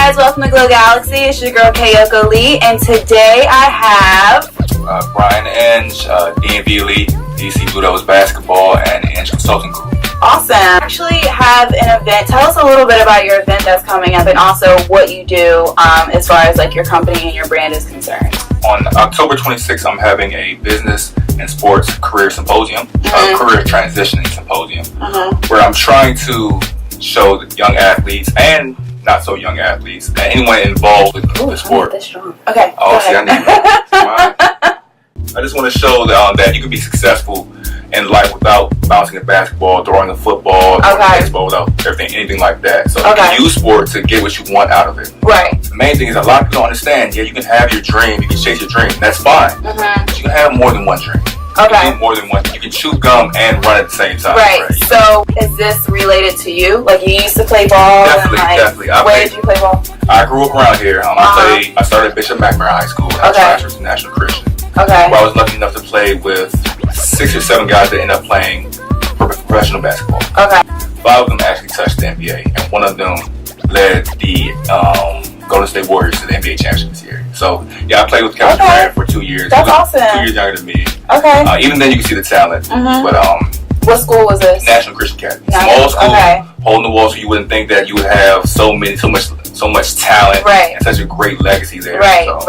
guys, welcome to Glow Galaxy. It's your girl KAYO and today I have Brian and DMV Elite, DC Blue Devils Basketball, and Inch Consulting Group. Awesome. I actually have an event. Tell us a little bit about your event that's coming up and also what you do as far as like your company and your brand is concerned. On October 26th, I'm having a business and sports career symposium, career transitioning symposium, where I'm trying to show the young athletes and not so young athletes and anyone involved with the sport. Okay. Oh, see, I need that. I just want to show that you can be successful in life without bouncing a basketball, throwing a football, throwing a baseball, without anything like that. So you can use sport to get what you want out of it. Right. The main thing is a lot of people don't understand. Yeah, you can have your dream, you can chase your dream, and that's fine. But you can have more than one dream. You can do more than one. You can chew gum and run at the same time. Right. So is this related to you? Like you used to play ball? Definitely. Where did you play ball? I grew up around here. I started at Bishop McNamara High School and I transferred to National Christian. Okay. Where I was lucky enough to play with 6 or 7 guys that ended up playing professional basketball. Okay. 5 of them actually touched the NBA, and one of them led the Golden State Warriors to the NBA championship this year. So yeah, I played with Kevin Durant for 2 years. That's awesome. 2 years younger than me. Okay. Even then, you can see the talent. But what school was this? National Christian Academy. Small school, hole in the wall, so you wouldn't think that you would have so much talent and such a great legacy there. Right. So.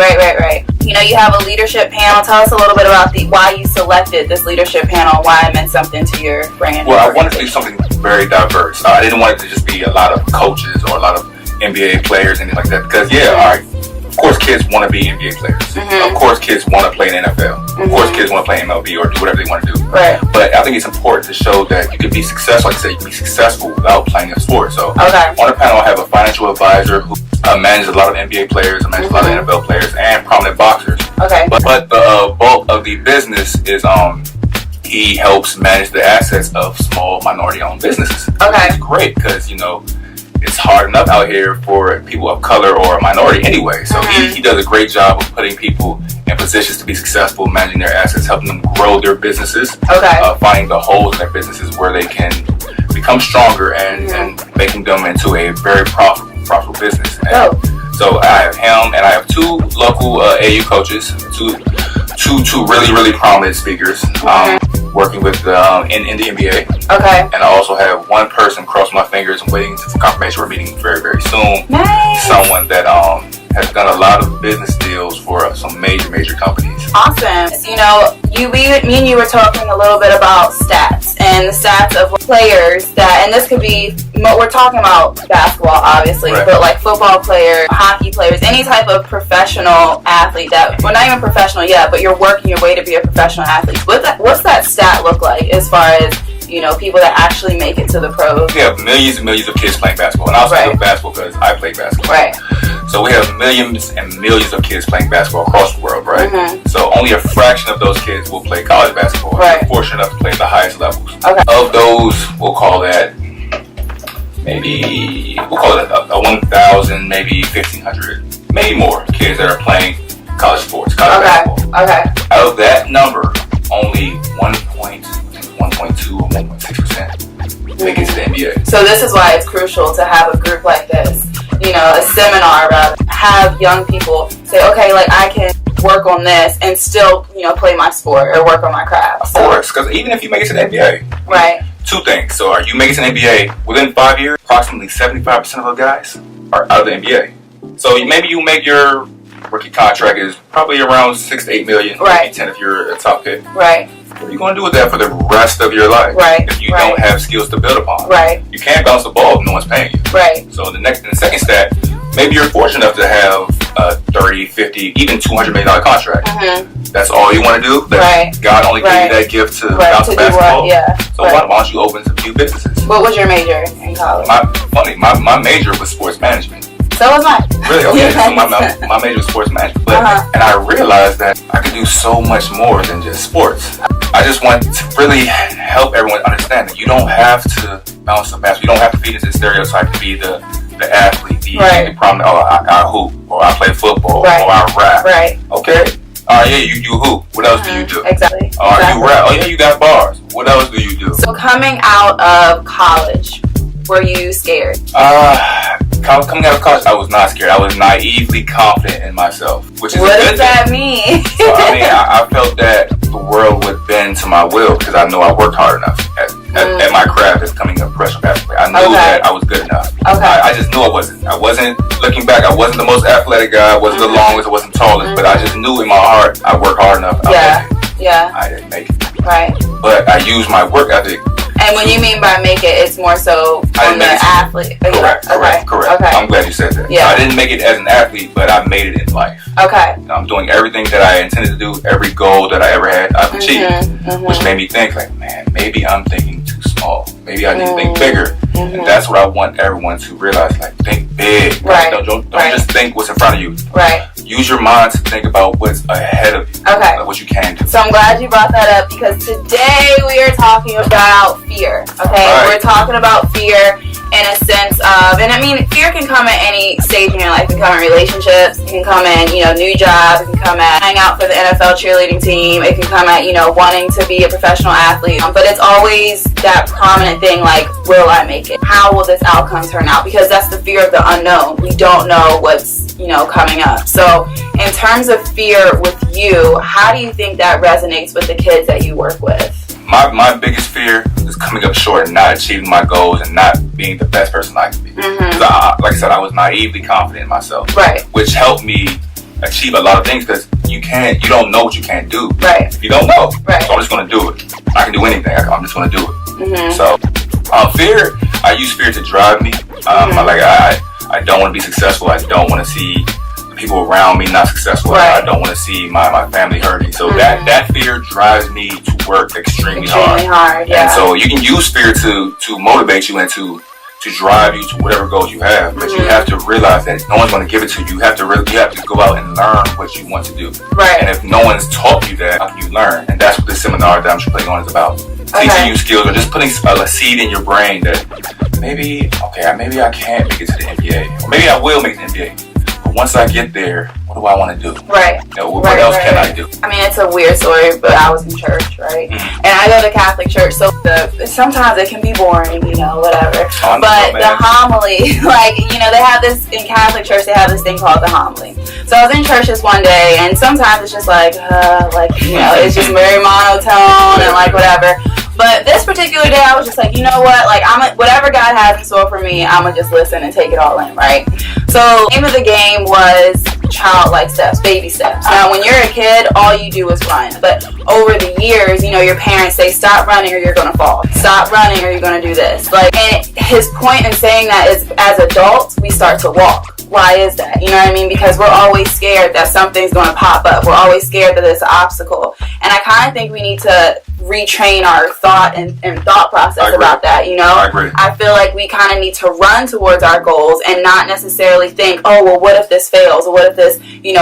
You know, you have a leadership panel. Tell us a little bit about why you selected this leadership panel, why it meant something to your brand. Well, I wanted to do something very diverse. I didn't want it to just be a lot of coaches or a lot of NBA players and anything like that. Because of course kids want to be NBA players. Of course kids want to play in the NFL. Of course kids want to play MLB or do whatever they want to do. Right. But I think it's important to show that you can be successful. Like I said, you can be successful without playing a sport. So on the panel, I have a financial advisor who manages a lot of NBA players, manages a lot of NFL players, and prominent boxers. Okay. But the bulk of the business is he helps manage the assets of small minority-owned businesses. Okay. It's great because it's hard enough out here for people of color or a minority anyway. So he does a great job of putting people in positions to be successful, managing their assets, helping them grow their businesses, finding the holes in their businesses where they can become stronger and making them into a very profitable business. And so I have him, and I have 2 local AU coaches, two really prominent speakers. Working with in the NBA. Okay. And I also have 1 person, cross my fingers, and waiting for confirmation. We're meeting very soon. Nice. Someone that has done a lot of business deals for some major companies. Awesome. Me and you were talking a little bit about stats and the stats of players and this could be, we're talking about basketball obviously, but like football players, hockey players, any type of professional athlete not even professional yet, but you're working your way to be a professional athlete. What's that stat look like as far as people that actually make it to the pros? We have millions and millions of kids playing basketball. And I'll speak of basketball because I play basketball. Right. So we have millions and millions of kids playing basketball across the world, right? So only a fraction of those kids will play college basketball. Right. They're fortunate enough to play at the highest levels. Okay. Of those, we'll call that a 1,000, maybe 1,500, maybe more kids that are playing college sports, college basketball. Okay. Out of that number, only 1.2 or 1.6% make it to the NBA. So this is why it's crucial to have a group like this, a seminar, rather, have young people say, okay, like I can work on this and still, play my sport or work on my craft. Of course, because even if you make it to the NBA, right? 2 things. So are you making it to the NBA within 5 years? Approximately 75% of the guys are out of the NBA. So maybe you make your rookie contract is probably around 6 to 8 million, maybe 10 if you're a top pick. Right. What are you going to do with that for the rest of your life? Right. If you don't have skills to build upon. Right. You can't bounce the ball if no one's paying you. Right. So the second stat, maybe you're fortunate enough to have a 30, 50, even $200 million contract. That's all you want to do? God only gave you that gift to bounce the basketball? So why don't you open a few businesses? What was your major in college? My major was sports management. So was mine. Really? Okay. So my major was sports management. And I realized that I could do so much more than just sports. I just want to really help everyone understand that you don't have to bounce the basketball. You don't have to feed into the stereotype to be the athlete, the prominent, I hoop, or I play football, or I rap. Right. Okay. You hoop. What else do you do? Exactly. You rap. Oh yeah, you got bars. What else do you do? So coming out of college, were you scared? coming out of college, I was not scared. I was naively confident in myself, which is what a good does that thing. mean? So, I mean, I felt that the world would bend to my will because I know I worked hard enough at my craft as coming up professional basketball. I knew that I was good enough. I just knew I wasn't. I wasn't, looking back, I wasn't the most athletic guy. I wasn't the longest. I wasn't the tallest. But I just knew in my heart I worked hard enough. I didn't make it. Right. But I used my work ethic. And when you mean by make it, it's more so on the athlete. Correct. Okay. I'm glad you said that. Yeah. So I didn't make it as an athlete, but I made it in life. Okay. I'm doing everything that I intended to do. Every goal that I ever had, I've achieved. Which made me think, like, man, maybe I'm thinking too small. Maybe I need to think bigger. And that's what I want everyone to realize. Like, think big. Right. Don't just think what's in front of you. Right. Use your mind to think about what's ahead of you. Okay. Like what you can do. So I'm glad you brought that up because today we are talking about fear. Okay. Right. We're talking about fear in a sense of, and I mean, fear can come at any stage in your life. It can come in relationships. It can come in, new jobs. It can come at hang out for the NFL cheerleading team. It can come at, wanting to be a professional athlete. But it's always that prominent thing like, will I make it? How will this outcome turn out? Because that's the fear of the unknown. We don't know what's, coming up. So in terms of fear with you, how do you think that resonates with the kids that you work with? My biggest fear is coming up short and not achieving my goals and not being the best person I can be. Like I said, I was naively confident in myself, right? Which helped me achieve a lot of things because you don't know what you can't do, right? You don't know, right? So I'm just going to do it. I can do anything. I'm just going to do it. So fear, I use fear to drive me. I don't want to be successful. I don't want to see the people around me not successful. Right. I don't want to see my family hurting. So that fear drives me to work extremely hard. Yeah. And so you can use fear to motivate you and to drive you to whatever goals you have. But you have to realize that no one's going to give it to you. You have to go out and learn what you want to do. Right. And if no one's taught you that, how can you learn? And that's what this seminar that I'm putting on is about. Teaching you skills or just putting a seed in your brain that maybe I can't make it to the NBA. Or maybe I will make it to the NBA. But once I get there, what do I want to do? Right. What else can I do? I mean, it's a weird story, but I was in church, right? And I go to Catholic church, so sometimes it can be boring, whatever. But the homily, they have this, in Catholic church, they have this thing called the homily. So I was in church this one day, and sometimes it's just it's just very monotone and whatever. But this particular day, I was just like, you know what? Whatever God has in store for me, I'm going to just listen and take it all in, right? So the name of the game was childlike steps, baby steps. Now, when you're a kid, all you do is run. But over the years, your parents say, stop running or you're going to fall. Stop running or you're going to do this. And his point in saying that is, as adults, we start to walk. Why is that? You know what I mean? Because we're always scared that something's going to pop up. We're always scared that it's an obstacle. And I kind of think we need to retrain our thought and thought process about that, I agree. I feel like we kind of need to run towards our goals and not necessarily think, oh, well, what if this fails? Or what if this,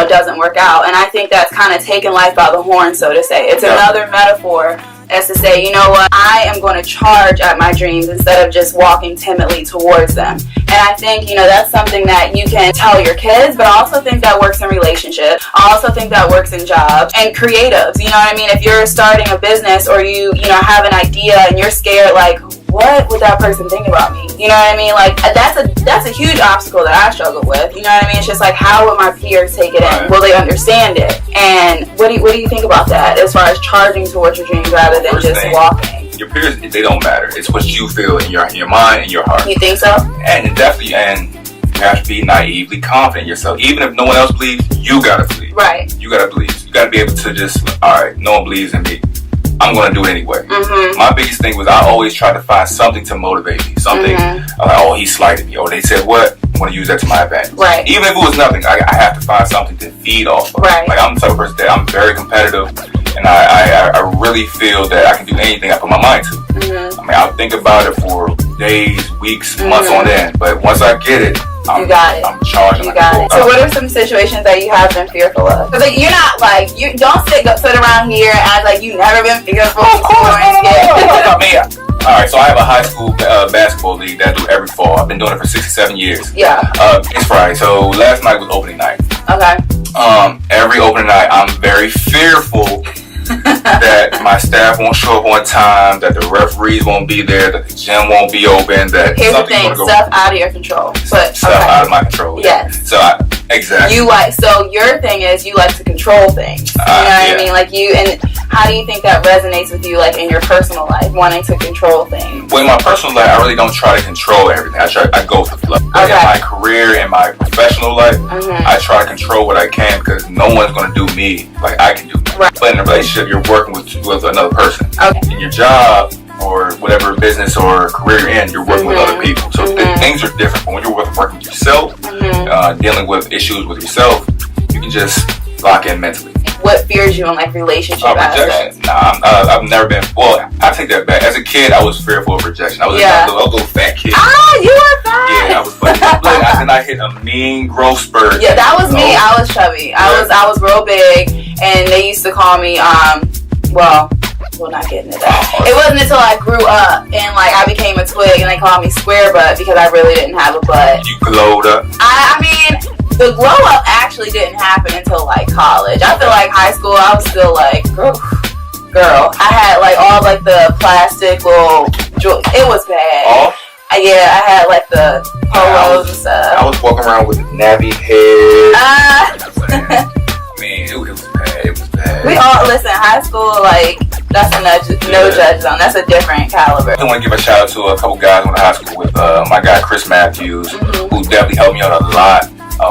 doesn't work out? And I think that's kind of taking life by the horn, so to say. It's another metaphor as to say, you know what, I am going to charge at my dreams instead of just walking timidly towards them. And I think, that's something that you can tell your kids, but I also think that works in relationships. I also think that works in jobs and creatives. You know what I mean? If you're starting a business or you have an idea and you're scared, what would that person think about me? You know what I mean? That's a huge obstacle that I struggle with. You know what I mean? It's just how would my peers take it in? Will they understand it? And what do you think about that as far as charging towards your dreams rather than just walking? Your peers, they don't matter. It's what you feel in your mind and your heart. You think so? And definitely, and you have to be naively confident in yourself. Even if no one else believes, you gotta believe. Right. You gotta believe. You gotta be able to just, all right, no one believes in me. I'm going to do it anyway. My biggest thing was I always tried to find something to motivate me. Something oh, he slighted me. Or they said what? I'm going to use that to my advantage. Right. Even if it was nothing, I have to find something to feed off of. Right. I'm the type of person that I'm very competitive. And I really feel that I can do anything I put my mind to. I mean, I'll think about it for days, weeks, months on end. But once I get it, you got it. I'm charging. You got it. So what are some situations that you have been fearful of? Because you're not you don't sit around here and act you never been fearful. Of course. I mean, all right. So I have a high school basketball league that I do every fall. I've been doing it for 6 or 7 years. Yeah. It's Friday. So last night was opening night. Okay. Every opening night, I'm very fearful that my staff won't show up on time, that the referees won't be there, that the gym won't be open, that here's the thing, stuff out of your control. But stuff out of my control. Yes. So exactly. So your thing is you like to control things. You know what I mean? Like and how do you think that resonates with you, like in your personal life, wanting to control things? Well, in my personal life, I really don't try to control everything. I go with the flow. Like in my career, in my professional life, I try to control what I can because no one's going to do me like I can do. Right. But in a relationship, you're working with another person. Okay. In your job or whatever business or career you're in, you're working with other people. So things are different. But when you're working with yourself, dealing with issues with yourself, you can just lock in mentally. What fears you in like relationship rejection? Nah, I've never been. Well, I take that back. As a kid, I was fearful of rejection. I was a little fat kid. Ah, you were fat. Yeah, I was. But then I hit a mean growth spurt. Yeah, that was me. I was chubby. I was real big, and they used to call me well, we're not getting into that. It wasn't until I grew up and like I became a twig, and they called me square butt because I really didn't have a butt. You glowed up. I mean, the glow up actually didn't happen until like college. I feel like high school, I was still like, girl. I had like all like the plastic little. It was bad. Oh. Yeah, I had like the polos and stuff. I was walking around with nappy hair. I mean, it was bad. It was bad. We all listen. High school, like that's no judge zone. That's a different caliber. I want to give a shout out to a couple guys I went to high school with. My guy Chris Matthews, who definitely helped me out a lot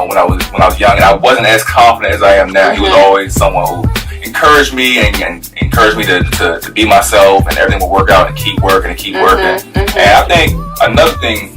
when I was young, and I wasn't as confident as I am now. He was always someone who encouraged me and encouraged me to be myself, and everything will work out and keep working and keep working. And I think another thing,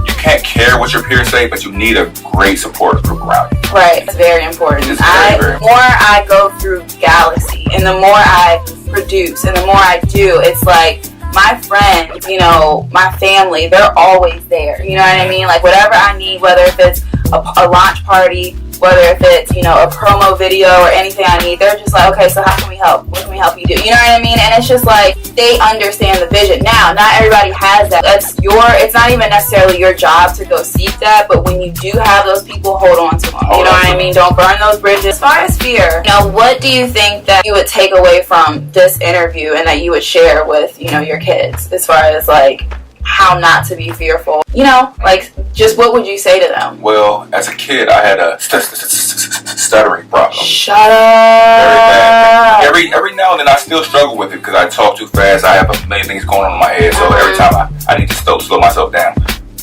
you can't care what your peers say, but you need a great support group around you. Right, it's very important. It's very the more I go through Galaxy, and the more I produce, and the more I do, it's like my friends, you know, my family, they're always there. You know what I mean? Like whatever I need, whether if it's a launch party, whether if it's, you know, a promo video or anything I need, they're just like, okay, so how can we help? What can we help you do? You know what I mean? And it's just like, they understand the vision. Now, not everybody has that. It's not even necessarily your job to go seek that, but when you do have those people, hold on to them. You know what I mean? Don't burn those bridges. As far as fear, you know, what do you think that you would take away from this interview and that you would share with, you know, your kids as far as like, how not to be fearful? You know, like, just what would you say to them? Well, as a kid, I had a stuttering problem. Shut up. Very bad. Every now and then, I still struggle with it because I talk too fast. I have a million things going on in my head, so every time I need to slow myself down,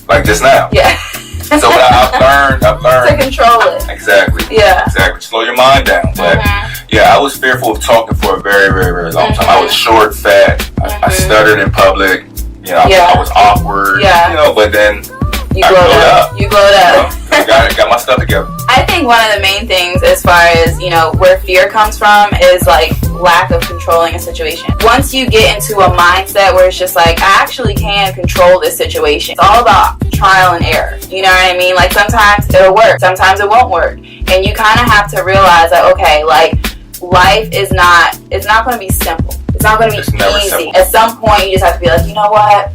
like just now. Yeah. So I've learned to control it. Exactly. Yeah. Exactly. Slow your mind down. But yeah, I was fearful of talking for a very, very, very long time. I was short, fat. I stuttered in public. You know, I was awkward. Yeah. You know, but then you glowed up. You glowed up. You know, got my stuff together. I think one of the main things as far as, you know, where fear comes from is like lack of controlling a situation. Once you get into a mindset where it's just like, I actually can control this situation. It's all about trial and error. You know what I mean? Like sometimes it'll work, sometimes it won't work. And you kind of have to realize that, okay, like life it's not going to be simple. It's not going to be easy. Simple. At some point, you just have to be like, you know what?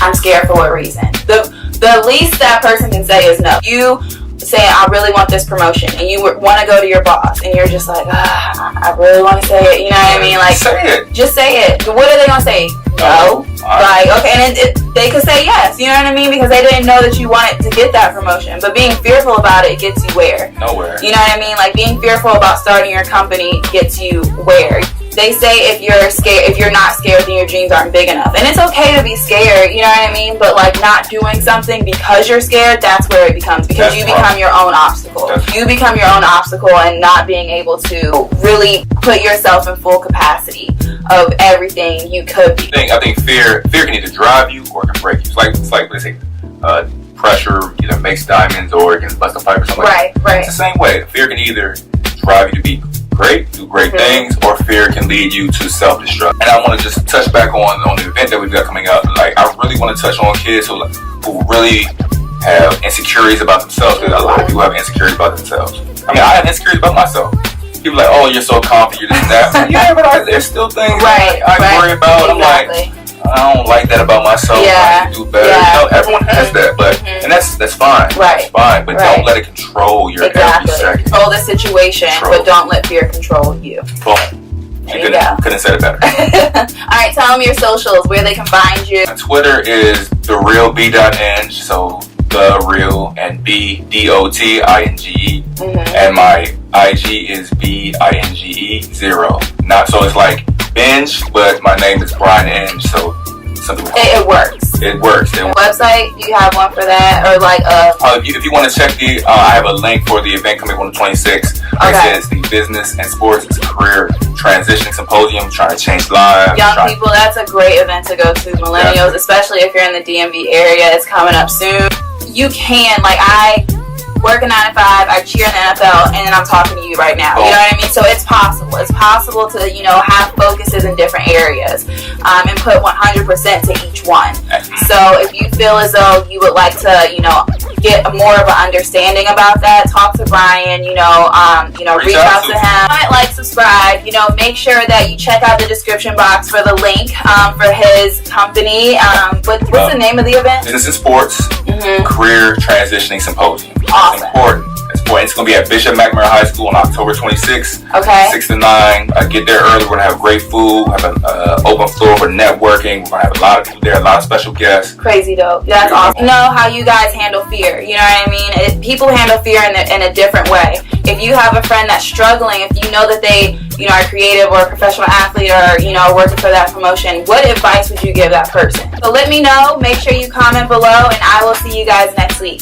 I'm scared for what reason? The least that person can say is no. You say, I really want this promotion, and you want to go to your boss, and you're just like, I really want to say it. You know what I mean? Like, say it. Just say it. What are they going to say? No. Like, okay, and they could say yes. You know what I mean? Because they didn't know that you wanted to get that promotion. But being fearful about it gets you where? Nowhere. You know what I mean? Like, being fearful about starting your company gets you where? They say if you're not scared, then your dreams aren't big enough. And it's okay to be scared, you know what I mean? But like not doing something because you're scared, that's where it becomes. Because you become your own obstacle. You become your own obstacle and not being able to really put yourself in full capacity of everything you could be. I think fear can either drive you or it can break you. It's like let's say pressure either makes diamonds or it can bust a pipe or something. Right. It's the same way. Fear can either drive you to be great, do great things, or fear can lead you to self-destruct. And I want to just touch back on the event that we've got coming up. Like, I really want to touch on kids who really have insecurities about themselves, because a lot of people have insecurities about themselves. I mean, I have insecurities about myself. People are like, oh, you're so confident, you're this and that. Yeah, but there's still things I worry about. Exactly. I'm like, I don't like that about myself. I need to do better. You know, everyone has that, but and that's fine. Right. That's fine, but don't let it control your every second. Control the situation, but don't let fear control you. Boom. Couldn't have said it better. Alright, tell them your socials, where they can find you. Twitter is therealb.ing, so the real and BDOTINGE. And my IG is BINGE0. Not so it's like binge, but my name is Brian Inge, so something. It works. It works. Website? Do you have one for that, or like if you want to check I have a link for the event coming on the 26th. It says the Business and Sports Career Transitioning Symposium, trying to change lives. Young people, that's a great event to go to. Millennials, especially if you're in the DMV area, it's coming up soon. You can, I work a 9 to 5, I cheer in the NFL, and then I'm talking to you right now. You know what I mean? So it's possible. It's possible to, have focuses in different areas and put 100% to each one. So if you feel as though you would like to, get more of an understanding about that, talk to Brian, reach out to him. Subscribe, make sure that you check out the description box for the link for his company. What's the name of the event? Business and Sports Career Transitioning Symposium. Awesome. It's important. It's going to be at Bishop McNamara High School on October 26th. Okay. 6 to 9. Get there early. We're going to have great food. Have an open floor for networking. We're going to have a lot of people there, a lot of special guests. Crazy dope. That's awesome. Know how you guys handle fear. You know what I mean? People handle fear in a different way. If you have a friend that's struggling, if you know that they, are creative or a professional athlete or, working for that promotion, what advice would you give that person? So let me know. Make sure you comment below, and I will see you guys next week.